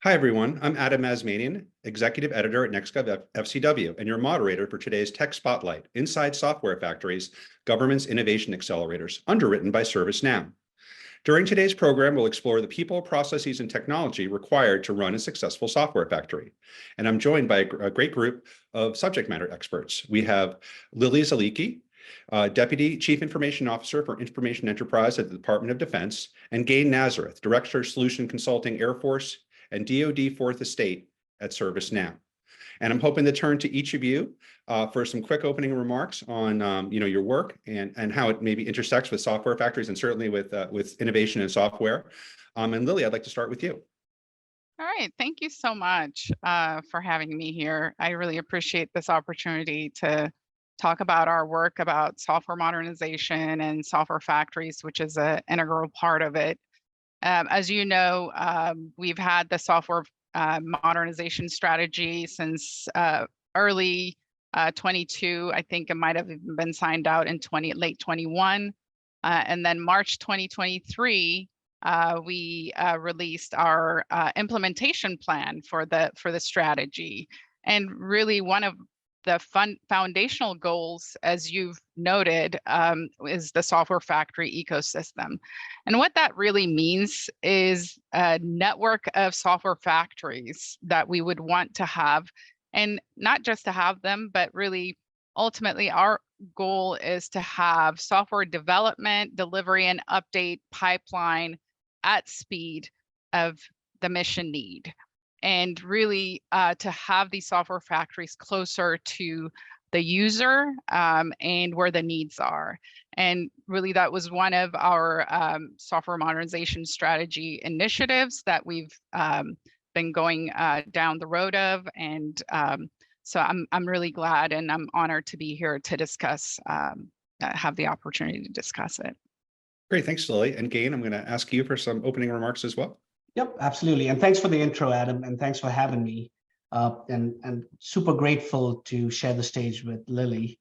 Hi, everyone. I'm Adam Mazmanian, Executive Editor at NextGov FCW, and your moderator for today's Tech Spotlight, Inside Software Factories, Government's Innovation Accelerators, underwritten by ServiceNow. During today's program, we'll explore the people, processes, and technology required to run a successful software factory. And I'm joined by a great group of subject matter experts. We have Lily Zaliki, Deputy Chief Information Officer for Information Enterprise at the Department of Defense, and Gain Nazareth, Director of Solution Consulting Air Force and DOD Fourth Estate at ServiceNow. And I'm hoping to turn to each of you for some quick opening remarks on your work and how it maybe intersects with software factories and certainly with innovation in software. And Lily, I'd like to start with you. All right, thank you so much for having me here. I really appreciate this opportunity to talk about our work about software modernization and software factories, which is an integral part of it. As you know, we've had the software modernization strategy since early 22. I think it might have even been signed out in late 21. And then March 2023, we released our implementation plan for the strategy. And really one of the foundational goals, as you've noted, is the software factory ecosystem. And what that really means is a network of software factories that we would want to have, and not just to have them, but really ultimately our goal is to have software development, delivery, and update pipeline at speed of the mission need. And really to have these software factories closer to the user and where the needs are. And really that was one of our software modernization strategy initiatives that we've been going down the road of. And so I'm really glad and I'm honored to be here to discuss, have the opportunity to discuss it. Great, thanks, Lily. And Gain, I'm going to ask you for some opening remarks as well. Yep, absolutely. And thanks for the intro, Adam, and thanks for having me. And super grateful to share the stage with Lily.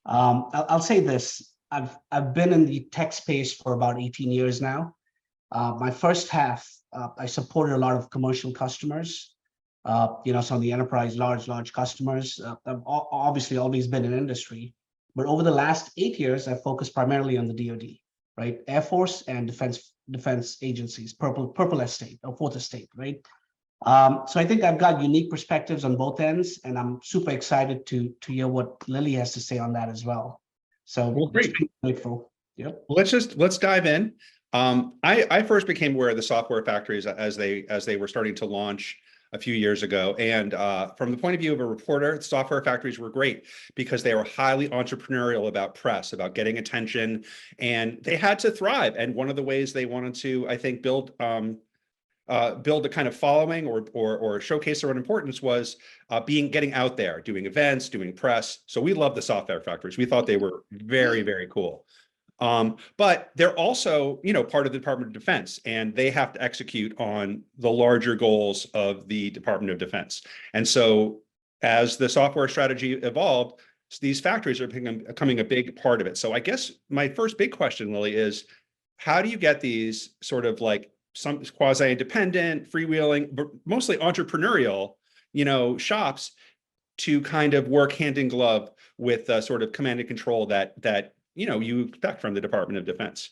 I'll say this, I've been in the tech space for about 18 years now. My first half, I supported a lot of commercial customers, some of the enterprise, large customers. I've obviously always been in industry, but over the last 8 years, I focused primarily on the DOD, right? Air Force and defense agencies, purple estate or fourth estate, right? So I think I've got unique perspectives on both ends, and I'm super excited to hear what Lily has to say on that as well. So well, great. Grateful. Yep. Let's dive in. I first became aware of the software factories as they were starting to launch a few years ago. And from the point of view of a reporter, software factories were great because they were highly entrepreneurial about press, about getting attention, and they had to thrive. And one of the ways they wanted to, I think, build a kind of following or showcase their own importance was getting out there, doing events, doing press. So we love the software factories. We thought they were very, very cool. But they're also, part of the Department of Defense, and they have to execute on the larger goals of the Department of Defense. And so as the software strategy evolved, these factories are becoming a big part of it. So I guess my first big question, Lily, is how do you get these sort of like some quasi-independent, freewheeling, but mostly entrepreneurial, shops to kind of work hand in glove with sort of command and control that you expect from the Department of Defense?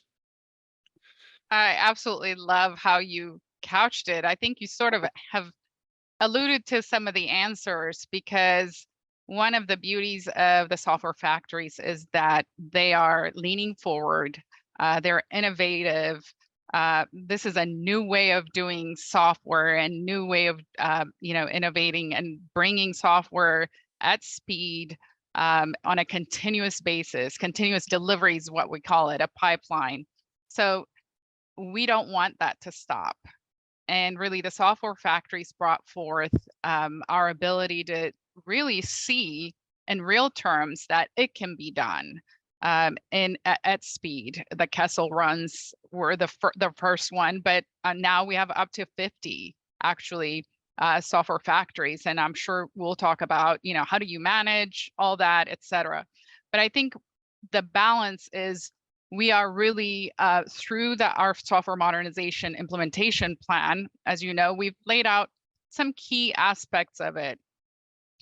I absolutely love how you couched it. I think you sort of have alluded to some of the answers, because one of the beauties of the software factories is that they are leaning forward. They're innovative. This is a new way of doing software and new way of, innovating and bringing software at speed on a continuous basis. Continuous delivery is what we call it, a pipeline. So we don't want that to stop. And really the software factories brought forth our ability to really see in real terms that it can be done at speed. The Kessel runs were the first one, but now we have up to 50 actually software factories. And I'm sure we'll talk about, how do you manage all that, et cetera. But I think the balance is we are really through our software modernization implementation plan. As you know, we've laid out some key aspects of it.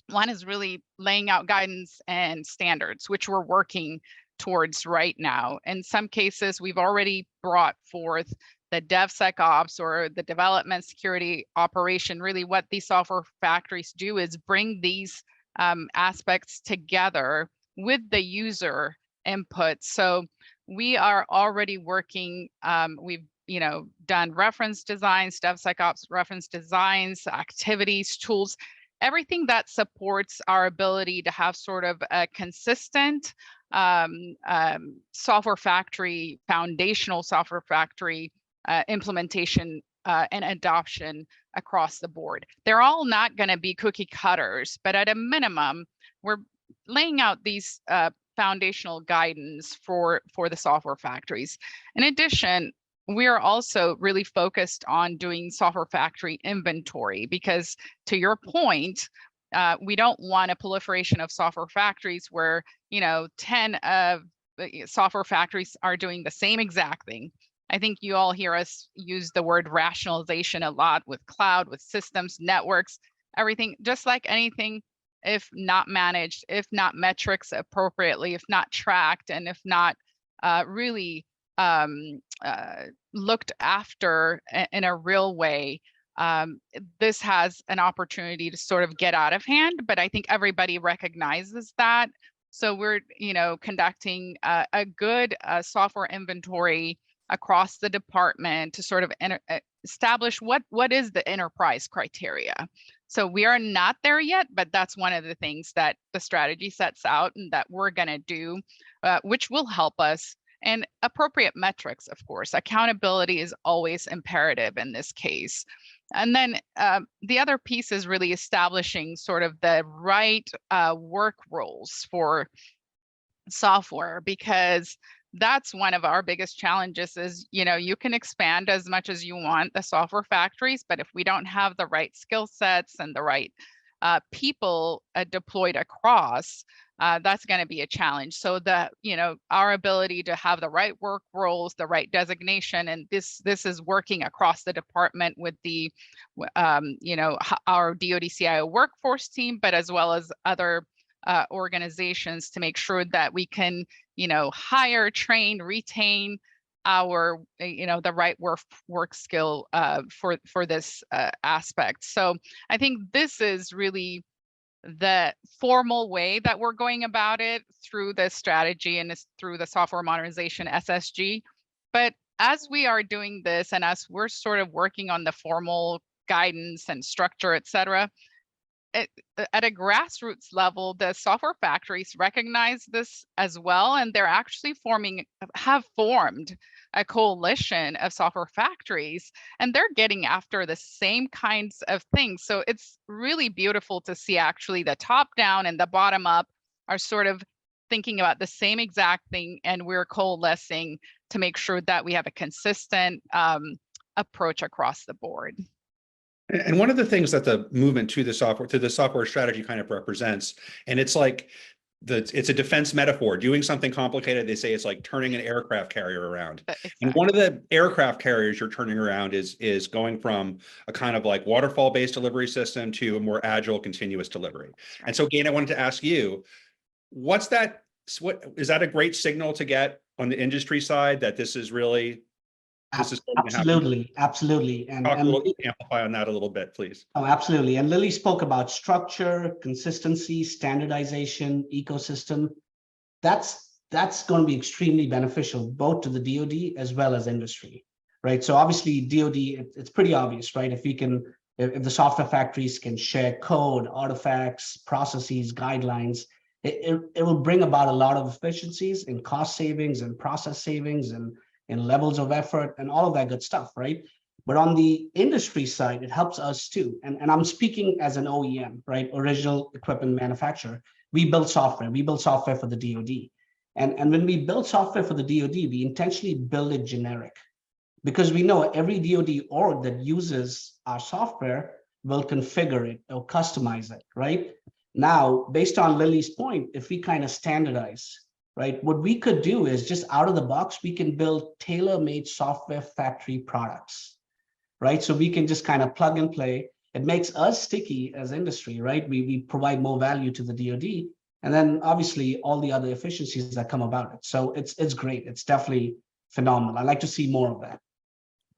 One is really laying out guidance and standards, which we're working towards right now. In some cases, we've already brought forth the DevSecOps, or the development security operation. Really what these software factories do is bring these aspects together with the user input. So we are already working, we've done reference designs, DevSecOps reference designs, activities, tools, everything that supports our ability to have sort of a consistent software factory, foundational software factory implementation and adoption across the board. They're all not going to be cookie cutters, but at a minimum, we're laying out these foundational guidance for the software factories. In addition, we are also really focused on doing software factory inventory, because to your point, we don't want a proliferation of software factories where 10 of software factories are doing the same exact thing. I think you all hear us use the word rationalization a lot with cloud, with systems, networks, everything. Just like anything, if not managed, if not metrics appropriately, if not tracked, and if not really looked after in a real way, this has an opportunity to sort of get out of hand. But I think everybody recognizes that. So we're conducting a good software inventory across the department to sort of establish what is the enterprise criteria. So we are not there yet, but that's one of the things that the strategy sets out and that we're going to do, which will help us. And appropriate metrics, of course. Accountability is always imperative in this case. And then the other piece is really establishing sort of the right work roles for software, because that's one of our biggest challenges is, you can expand as much as you want the software factories, but if we don't have the right skill sets and the right people deployed across, that's going to be a challenge. So that, our ability to have the right work roles, the right designation, and this is working across the department with the, our DOD CIO workforce team, but as well as other organizations to make sure that we can, hire, train, retain our, the right work skill for this aspect. So I think this is really the formal way that we're going about it through the strategy and through the software modernization SSG. But as we are doing this and as we're sort of working on the formal guidance and structure, et cetera, at a grassroots level, the software factories recognize this as well, and they're actually have formed a coalition of software factories, and they're getting after the same kinds of things. So it's really beautiful to see actually the top down and the bottom up are sort of thinking about the same exact thing, and we're coalescing to make sure that we have a consistent approach across the board. And one of the things that the movement to the software strategy kind of represents, and it's like it's a defense metaphor. Doing something complicated, they say it's like turning an aircraft carrier around. Exactly. And one of the aircraft carriers you're turning around is going from a kind of like waterfall-based delivery system to a more agile, continuous delivery. Right. And so, Gain, I wanted to ask you, what is that a great signal to get on the industry side that this is really? Absolutely. And amplify on that a little bit, please. Oh, absolutely. And Lily spoke about structure, consistency, standardization, ecosystem. That's going to be extremely beneficial both to the DoD as well as industry, right? So obviously DoD, it's pretty obvious, right? If the software factories can share code, artifacts, processes, guidelines, it will bring about a lot of efficiencies in cost savings and process savings and in levels of effort and all of that good stuff, right? But on the industry side, it helps us too. And I'm speaking as an OEM, right? Original equipment manufacturer. We build software for the DoD. And when we build software for the DoD, we intentionally build it generic because we know every DoD org that uses our software will configure it or customize it, right? Now, based on Lily's point, if we kind of standardize, right? What we could do is just out of the box, we can build tailor-made software factory products, right? So we can just kind of plug and play. it makes us sticky as industry, right? We provide more value to the DoD, and then obviously all the other efficiencies that come about it. So it's great. It's definitely phenomenal. I'd like to see more of that.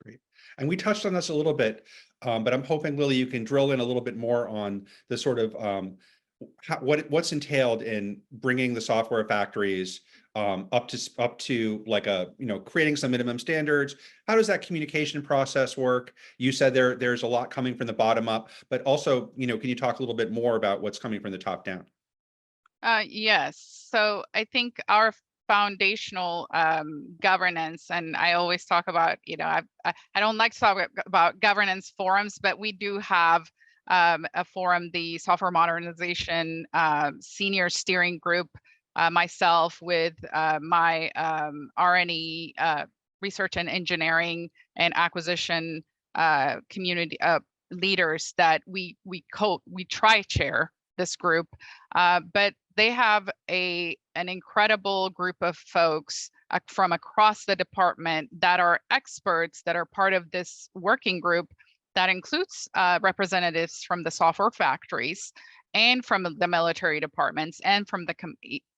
Great. And we touched on this a little bit, but I'm hoping, Lily, you can drill in a little bit more on the sort of what's entailed in bringing the software factories up to like creating some minimum standards. How does that communication process work? You said there's a lot coming from the bottom up, but also, can you talk a little bit more about what's coming from the top down? Yes. So I think our foundational governance, and I always talk about, I don't like to talk about governance forums, but we do have a forum, the Software Modernization Senior Steering Group, myself with my R&E, research and engineering and acquisition community leaders that we tri-chair this group, but they have an incredible group of folks from across the department that are experts that are part of this working group that includes representatives from the software factories and from the military departments and from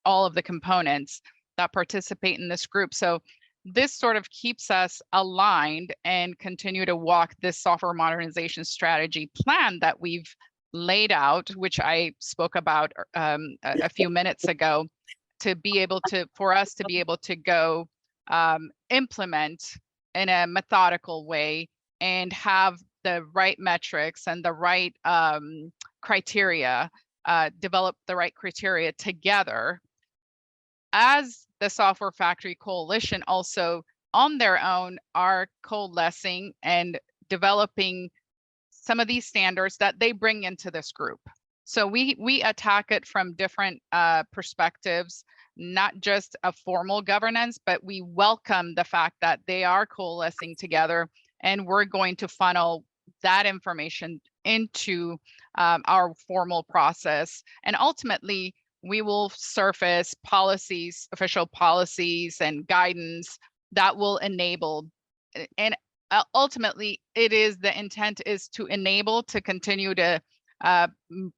all of the components that participate in this group. So this sort of keeps us aligned and continue to walk this software modernization strategy plan that we've laid out, which I spoke about a few minutes ago, for us to be able to go implement in a methodical way and have the right metrics and the right criteria, develop the right criteria together. As the Software Factory Coalition also on their own are coalescing and developing some of these standards that they bring into this group. So we attack it from different perspectives, not just a formal governance, but we welcome the fact that they are coalescing together, and we're going to funnel that information into our formal process. And ultimately, we will surface policies, official policies and guidance that will enable, and ultimately the intent is to enable, to continue to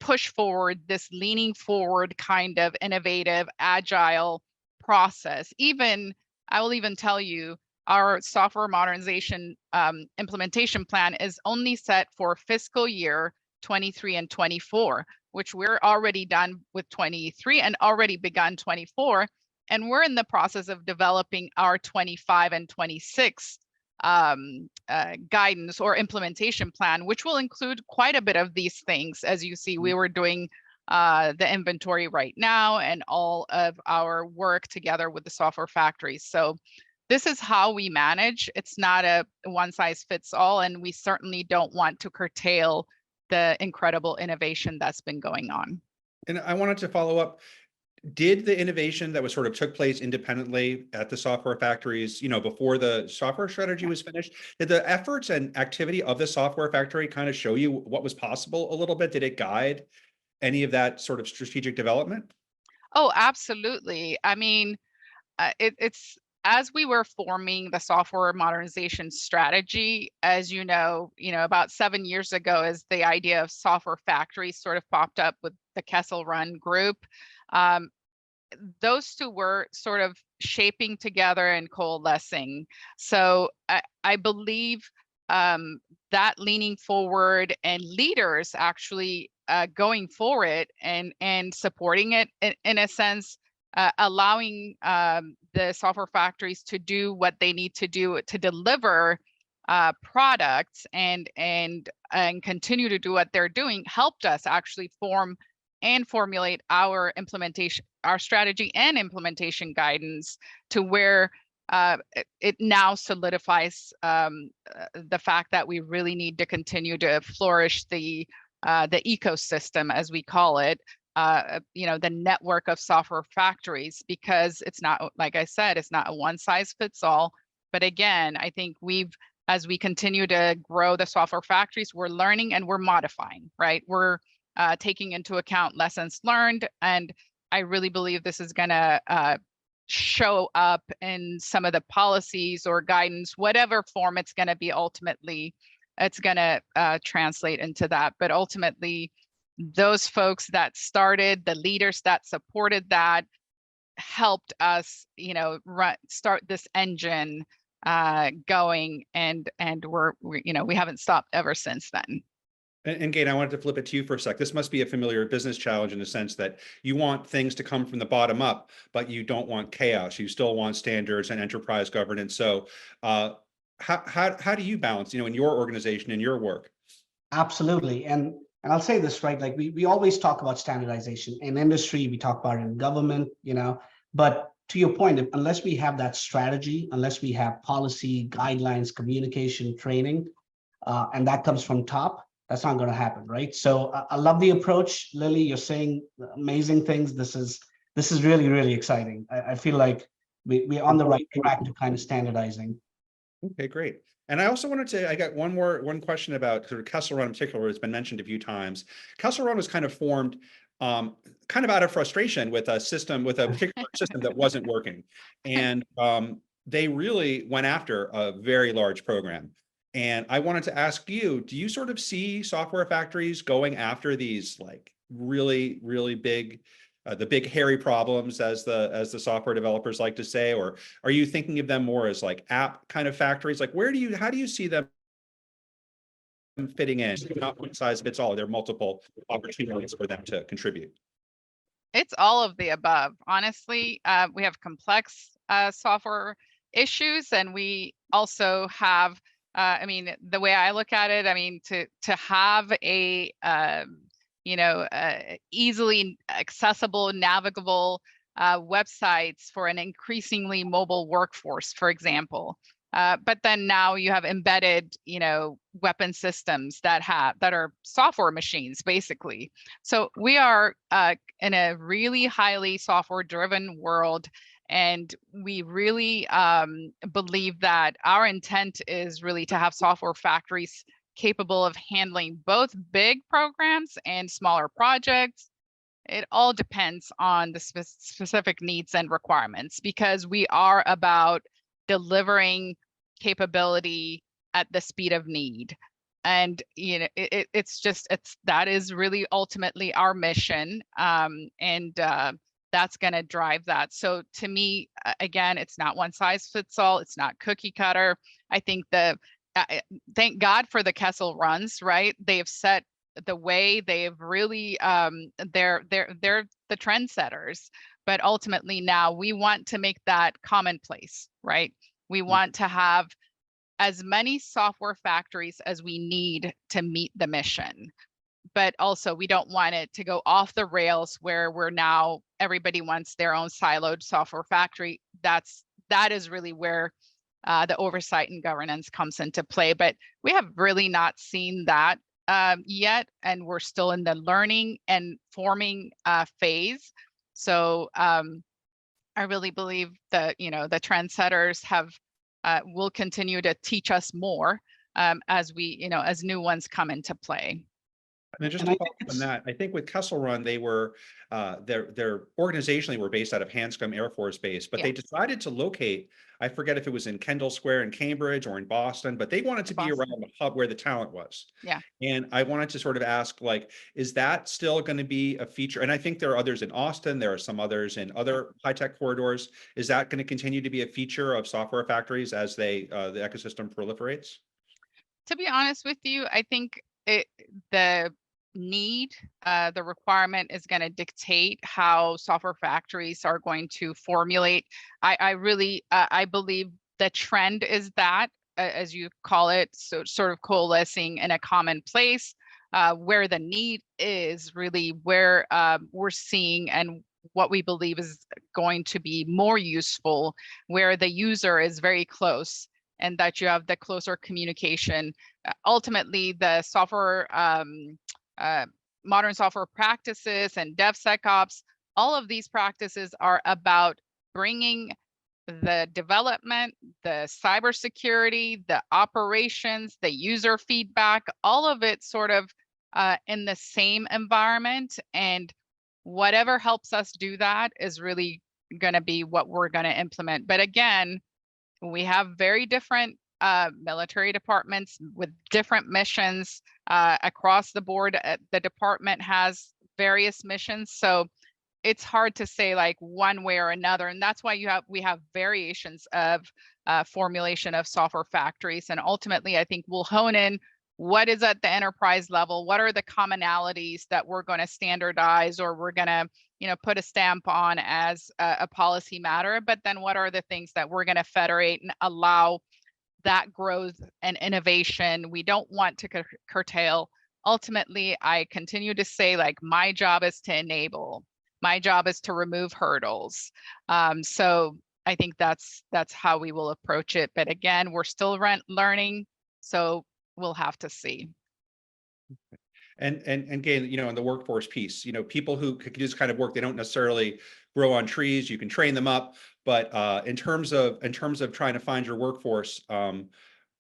push forward this leaning forward kind of innovative, agile process. I will even tell you, our software modernization implementation plan is only set for fiscal year 23 and 24, which we're already done with 23 and already begun 24. And we're in the process of developing our 25 and 26 guidance or implementation plan, which will include quite a bit of these things. As you see, we were doing the inventory right now and all of our work together with the software factories. So this is how we manage. It's not a one size fits all, and we certainly don't want to curtail the incredible innovation that's been going on. And I wanted to follow up. Did the innovation that was sort of took place independently at the software factories, before the software strategy was finished, did the efforts and activity of the software factory kind of show you what was possible a little bit? Did it guide any of that sort of strategic development? Oh, absolutely. I mean, it's as we were forming the software modernization strategy, as about 7 years ago, as the idea of software factories sort of popped up with the Kessel run group. Those two were sort of shaping together and coalescing. So I believe that leaning forward and leaders actually going for it and supporting it in a sense, allowing the software factories to do what they need to do to deliver products and continue to do what they're doing, helped us actually form and formulate our strategy and implementation guidance to where it now solidifies the fact that we really need to continue to flourish the ecosystem, as we call it, the network of software factories, because it's not, like I said, it's not a one size fits all. But again, I think as we continue to grow the software factories, we're learning and we're modifying, right? We're taking into account lessons learned. And I really believe this is going to show up in some of the policies or guidance, whatever form it's going to be ultimately, it's going to translate into that. But ultimately, those folks that started, the leaders that supported that, helped us, start this engine going, and we haven't stopped ever since then. And Gabe, I wanted to flip it to you for a sec. This must be a familiar business challenge in the sense that you want things to come from the bottom up, but you don't want chaos. You still want standards and enterprise governance. So how do you balance, in your organization, in your work? Absolutely. And I'll say this, right? Like we always talk about standardization in industry, we talk about it in government, but to your point, unless we have that strategy, unless we have policy, guidelines, communication, training, and that comes from top, that's not going to happen, right? So I love the approach, Lily. You're saying amazing things. This is really, really exciting. I feel like we're on the right track to kind of standardizing. Okay, great. And I also wanted to, I got one question about sort of Kessel Run in particular. It's been mentioned a few times. Kessel Run was kind of formed kind of out of frustration with a particular system that wasn't working. And they really went after a very large program. And I wanted to ask you, do you sort of see software factories going after these like really, really big, the big hairy problems, as the software developers like to say, or are you thinking of them more as like app kind of factories? Like how do you see them fitting in? Not one size fits all. There are multiple opportunities for them to contribute. It's all of the above. Honestly, we have complex software issues, and we also have, the way I look at it, to have a easily accessible, navigable websites for an increasingly mobile workforce, for example. But then now you have embedded, weapon systems that are software machines, basically. So we are in a really highly software-driven world, and we really believe that our intent is really to have software factories capable of handling both big programs and smaller projects. It all depends on the specific needs and requirements, because we are about delivering capability at the speed of need. And that is really ultimately our mission, and that's going to drive that. So to me, again, it's not one size fits all. It's not cookie cutter. I think thank God for the Kessel runs, right? They've set the way. They've really they're the trendsetters. But ultimately now we want to make that commonplace, right? We want to have as many software factories as we need to meet the mission. But also we don't want it to go off the rails where everybody wants their own siloed software factory. That is really where the oversight and governance comes into play. But we have really not seen that yet, and we're still in the learning and forming phase. So I really believe that the trendsetters will continue to teach us more as as new ones come into play. And just to follow up on that, I think with Kessel Run, they were their organizationally were based out of Hanscom Air Force Base, but they decided to locate, I forget if it was in Kendall Square in Cambridge or in Boston, but they wanted to be around the hub where the talent was. Yeah. And I wanted to sort of ask, like, is that still going to be a feature? And I think there are others in Austin. There are some others in other high-tech corridors. Is that going to continue to be a feature of software factories as the ecosystem proliferates? To be honest with you, I think the requirement is going to dictate how software factories are going to formulate. I really believe the trend is that, as you call it, so sort of coalescing in a common place where the need is really where we're seeing and what we believe is going to be more useful, where the user is very close and that you have the closer communication. Ultimately, the software modern software practices and DevSecOps, all of these practices are about bringing the development, the cybersecurity, the operations, the user feedback, all of it sort of in the same environment. And whatever helps us do that is really going to be what we're going to implement. But again, we have very different military departments with different missions across the board. The department has various missions, so it's hard to say like one way or another, and that's why we have variations of formulation of software factories. And ultimately, I think we'll hone in what is at the enterprise level, what are the commonalities that we're going to standardize or we're going to put a stamp on as a policy matter, but then what are the things that we're going to federate and allow that growth and innovation. We don't want to curtail. Ultimately, I continue to say, like, my job is to enable. My job is to remove hurdles. So I think that's how we will approach it. But again, we're still learning, so we'll have to see. And again, in the workforce piece, people who can do this kind of work, they don't necessarily grow on trees. You can train them up, but in terms of trying to find your workforce,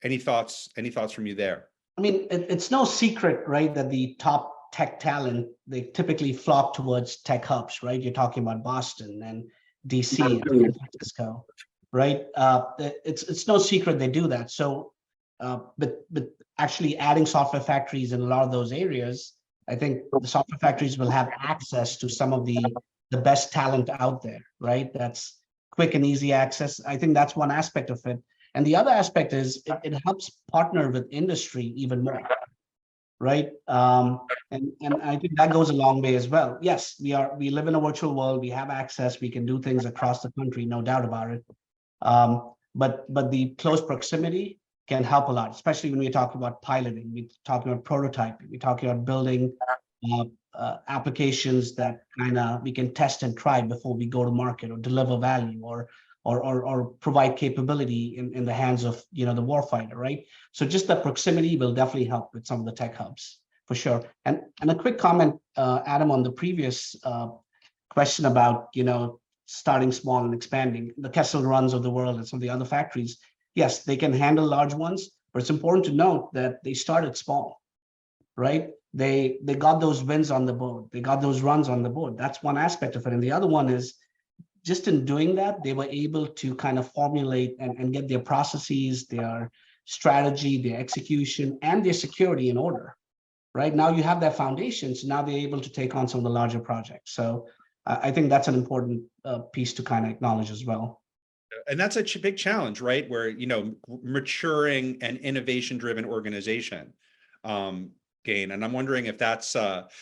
any thoughts from you there? I mean, it's no secret, right, that the top tech talent, they typically flock towards tech hubs, right? You're talking about Boston and DC and San Francisco, right? It's no secret they do that. So, but actually adding software factories in a lot of those areas, I think the software factories will have access to some of the best talent out there, right? That's quick and easy access. I think that's one aspect of it. And the other aspect is it helps partner with industry even more, right? And I think that goes a long way as well. Yes, we live in a virtual world. We have access. We can do things across the country, no doubt about it. But the close proximity can help a lot, especially when we talk about piloting. We talk about prototyping. We talk about building applications that we can test and try before we go to market or deliver value or provide capability in the hands of the warfighter, right? So just the proximity will definitely help with some of the tech hubs for sure. And a quick comment, Adam, on the previous question about starting small and expanding. The Kessel runs of the world and some of the other factories, yes, they can handle large ones, but it's important to note that they started small, right? They got those wins on the board. They got those runs on the board. That's one aspect of it. And the other one is, just in doing that, they were able to kind of formulate and get their processes, their strategy, their execution, and their security in order. Right now, you have that foundation, so now they're able to take on some of the larger projects. So I think that's an important piece to kind of acknowledge as well. And that's a big challenge, right? Where maturing an innovation-driven organization. And I'm wondering if that's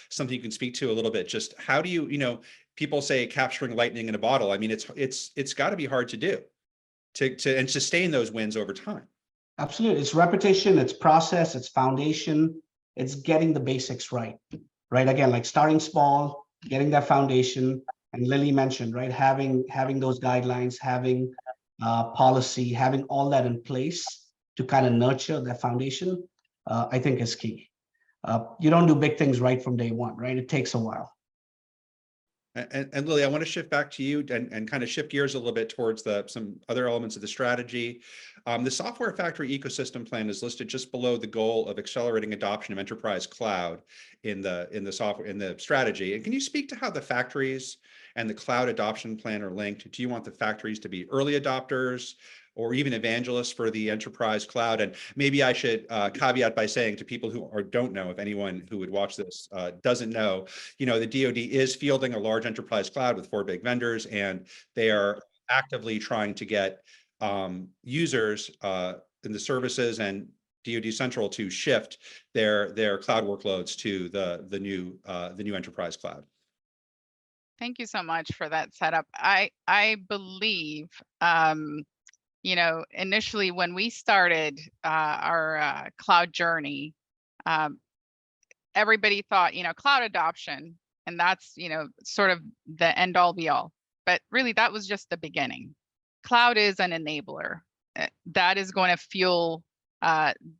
something you can speak to a little bit. Just how do you, people say capturing lightning in a bottle. I mean, it's got to be hard to do, and sustain those wins over time. Absolutely, it's repetition, it's process, it's foundation, it's getting the basics right. Again, like starting small, getting that foundation, and Lily mentioned, right, having those guidelines, having policy, having all that in place to kind of nurture that foundation, I think is key. You don't do big things right from day one, right? It takes a while. And Lily, I want to shift back to you and kind of shift gears a little bit towards some other elements of the strategy. The software factory ecosystem plan is listed just below the goal of accelerating adoption of enterprise cloud in the strategy. And can you speak to how the factories and the cloud adoption plan are linked? Do you want the factories to be early adopters or even evangelists for the enterprise cloud? And maybe I should caveat by saying to people who don't know, if anyone who would watch this doesn't know, the DoD is fielding a large enterprise cloud with 4 big vendors, and they are actively trying to get users in the services and DoD Central to shift their cloud workloads to the new enterprise cloud. Thank you so much for that setup. I believe initially when we started our cloud journey, everybody thought, cloud adoption, and that's, sort of the end all be all. But really, that was just the beginning. Cloud is an enabler that is going to fuel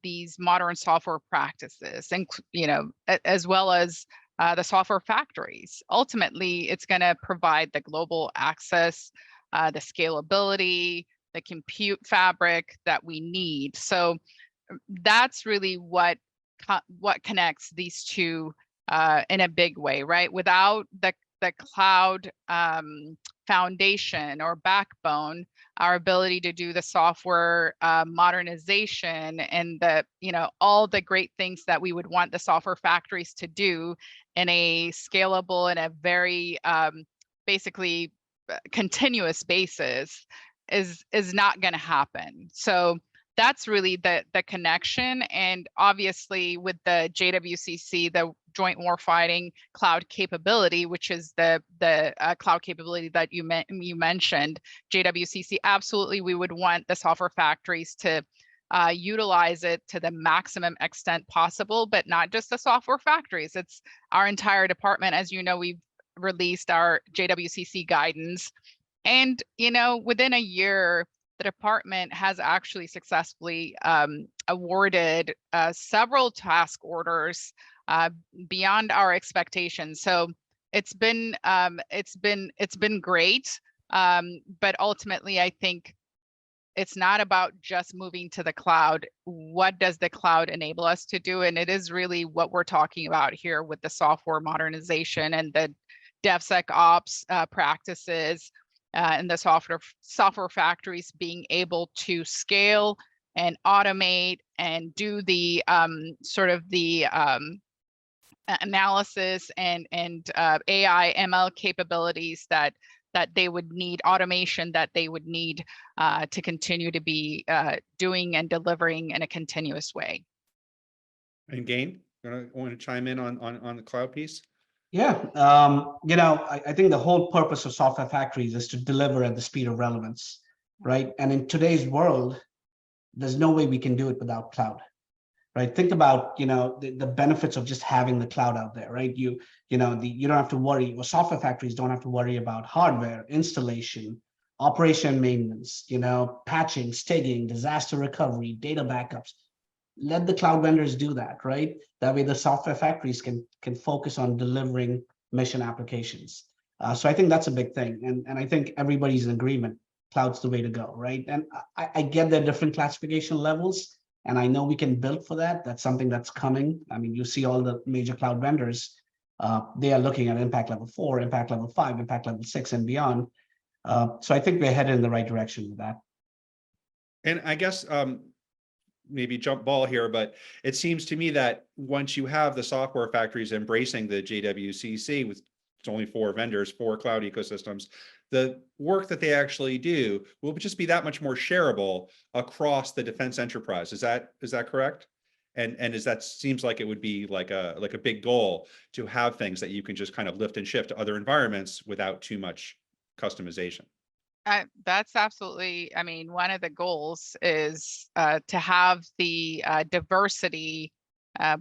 these modern software practices, and as well as the software factories. Ultimately, it's going to provide the global access, the scalability, the compute fabric that we need. So that's really what connects these two in a big way, right? Without the cloud foundation or backbone, our ability to do the software modernization and the, all the great things that we would want the software factories to do in a scalable and a very basically continuous basis is not going to happen. So that's really the connection. And obviously with the JWCC, the Joint Warfighting Cloud capability, which is the cloud capability that you mentioned, JWCC, absolutely we would want the software factories to utilize it to the maximum extent possible, but not just the software factories. It's our entire department. As you know, we've released our JWCC guidance. And, within a year, the department has actually successfully awarded several task orders beyond our expectations. So it's been great, but ultimately I think it's not about just moving to the cloud. What does the cloud enable us to do? And it is really what we're talking about here with the software modernization and the DevSecOps practices. And the software factories being able to scale and automate and do the sort of the analysis and AI ML capabilities that they would need, automation that they would need to continue to be doing and delivering in a continuous way. And Gain, want to chime in on the cloud piece? Yeah, I think the whole purpose of software factories is to deliver at the speed of relevance, right? And in today's world, there's no way we can do it without cloud, right? Think about, the benefits of just having the cloud out there, right? You don't have to worry, or software factories don't have to worry about hardware, installation, operation maintenance, patching, staging, disaster recovery, data backups. Let the cloud vendors do that, right? That way the software factories can focus on delivering mission applications. So I think that's a big thing. And I think everybody's in agreement, cloud's the way to go, right? And I get their different classification levels, and I know we can build for that. That's something that's coming. I mean, you see all the major cloud vendors, they are looking at impact level 4, impact level 5, impact level 6 and beyond. So I think we're headed in the right direction with that. And I guess, maybe jump ball here, but it seems to me that once you have the software factories embracing the JWCC with it's only 4 vendors, 4 cloud ecosystems, the work that they actually do will just be that much more shareable across the defense enterprise. Is that correct? And seems like it would be like a big goal to have things that you can just kind of lift and shift to other environments without too much customization. That's absolutely, one of the goals is to have the diversity,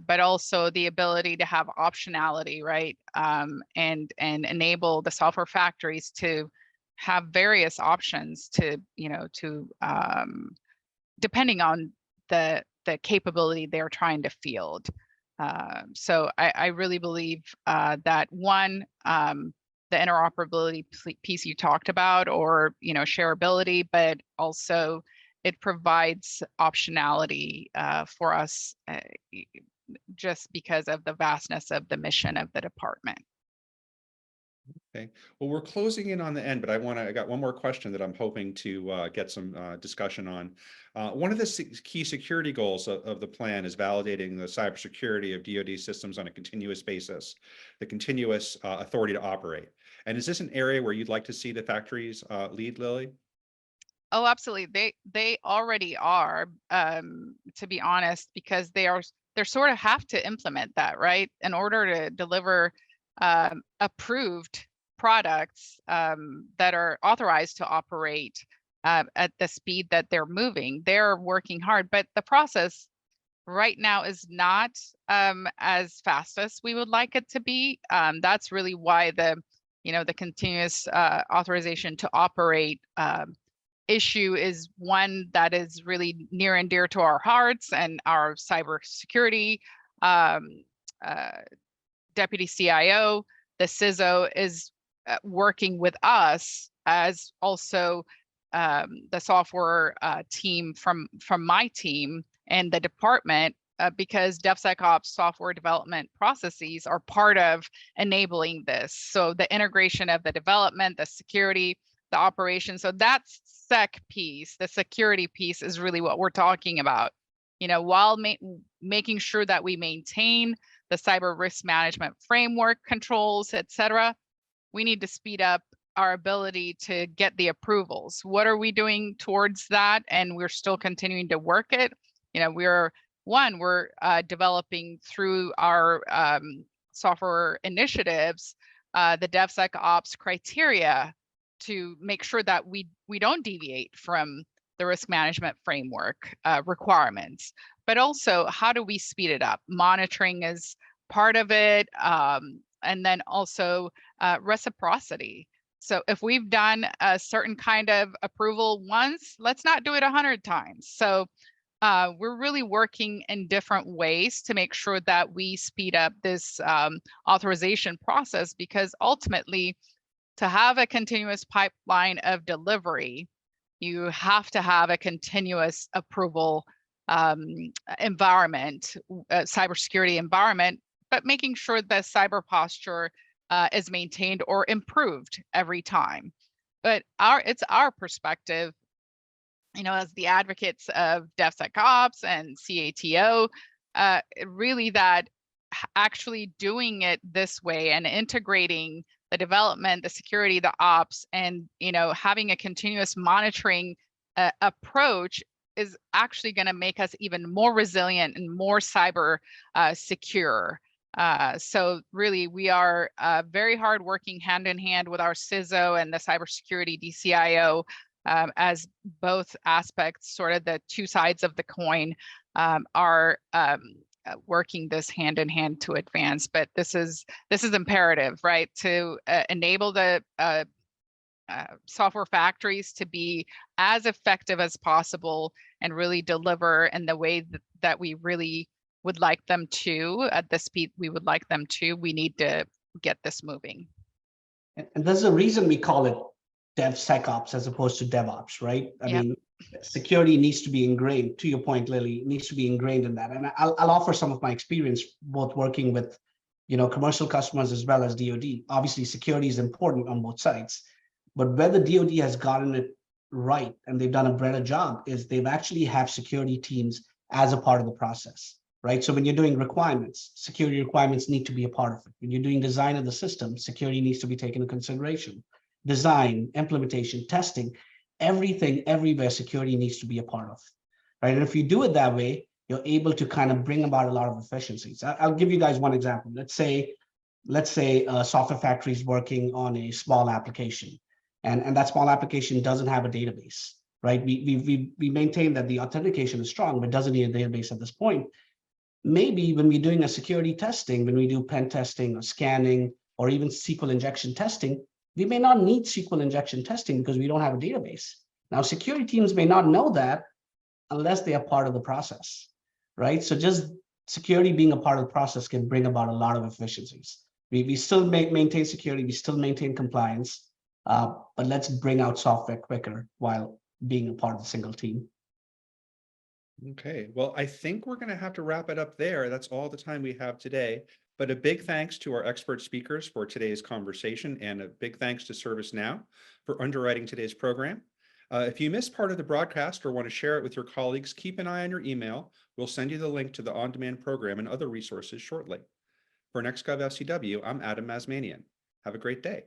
but also the ability to have optionality, right? And enable the software factories to have various options to, depending on the capability they're trying to field. So I really believe that one, the interoperability piece you talked about, or shareability, but also it provides optionality for us just because of the vastness of the mission of the department. Okay, well, we're closing in on the end, but I got one more question that I'm hoping to get some discussion on. One of the key security goals of the plan is validating the cybersecurity of DoD systems on a continuous basis, the continuous authority to operate. And is this an area where you'd like to see the factories lead, Lily? Oh, absolutely. They already are, to be honest, because they're sort of have to implement that, right? In order to deliver approved products that are authorized to operate at the speed that they're moving. They're working hard, but the process right now is not as fast as we would like it to be. That's really why the continuous authorization to operate issue is one that is really near and dear to our hearts, and our cybersecurity deputy CIO, the CISO, is working with us, as also the software team from my team and the department, because DevSecOps software development processes are part of enabling this. So the integration of the development, the security, the operation. So that's sec piece, the security piece is really what we're talking about. You know, while making sure that we maintain the cyber risk management framework controls, et cetera, we need to speed up our ability to get the approvals. What are we doing towards that? And we're still continuing to work it. You know, we're developing through our software initiatives, the DevSecOps criteria to make sure that we don't deviate from the risk management framework requirements. But also, how do we speed it up? Monitoring is part of it, and then also reciprocity. So if we've done a certain kind of approval once, let's not do it 100 times. So we're really working in different ways to make sure that we speed up this authorization process, because ultimately, to have a continuous pipeline of delivery, you have to have a continuous approval environment, cybersecurity environment, but making sure the cyber posture is maintained or improved every time. But it's our perspective, you know, as the advocates of DevSecOps and CATO, really that actually doing it this way and integrating the development, the security, the ops, and, you know, having a continuous monitoring approach is actually going to make us even more resilient and more cyber secure. So really, we are very hard working hand in hand with our CISO and the cybersecurity DCIO, as both aspects, sort of the two sides of the coin, are working this hand in hand to advance. But this is imperative, right? To enable the software factories to be as effective as possible and really deliver in the way that we really would like them to, at the speed we would like them to. We need to get this moving. And there's a reason we call it DevSecOps as opposed to DevOps, right? I mean, security needs to be ingrained, to your point, Lily, needs to be ingrained in that. And I'll offer some of my experience, both working with, you know, commercial customers as well as DOD. Obviously, security is important on both sides, but where the DOD has gotten it right and they've done a better job is they've actually have security teams as a part of the process, right? So when you're doing requirements, security requirements need to be a part of it. When you're doing design of the system, security needs to be taken into consideration. Design, implementation, testing, everything, everywhere, security needs to be a part of, right? And if you do it that way, you're able to kind of bring about a lot of efficiencies. I'll give you guys one example. Let's say a software factory is working on a small application, and that small application doesn't have a database, right? We maintain that the authentication is strong, but doesn't need a database at this point. Maybe when we're doing a security testing, when we do pen testing or scanning or even SQL injection testing, we may not need SQL injection testing because we don't have a database. Now, security teams may not know that unless they are part of the process, right? So just security being a part of the process can bring about a lot of efficiencies. We still maintain security, we still maintain compliance, but let's bring out software quicker while being a part of the single team. Okay, well, I think we're going to have to wrap it up there. That's all the time we have today. But a big thanks to our expert speakers for today's conversation, and a big thanks to ServiceNow for underwriting today's program. If you missed part of the broadcast or want to share it with your colleagues, keep an eye on your email. We'll send you the link to the on-demand program and other resources shortly. For NextGov FCW, I'm Adam Mazmanian. Have a great day.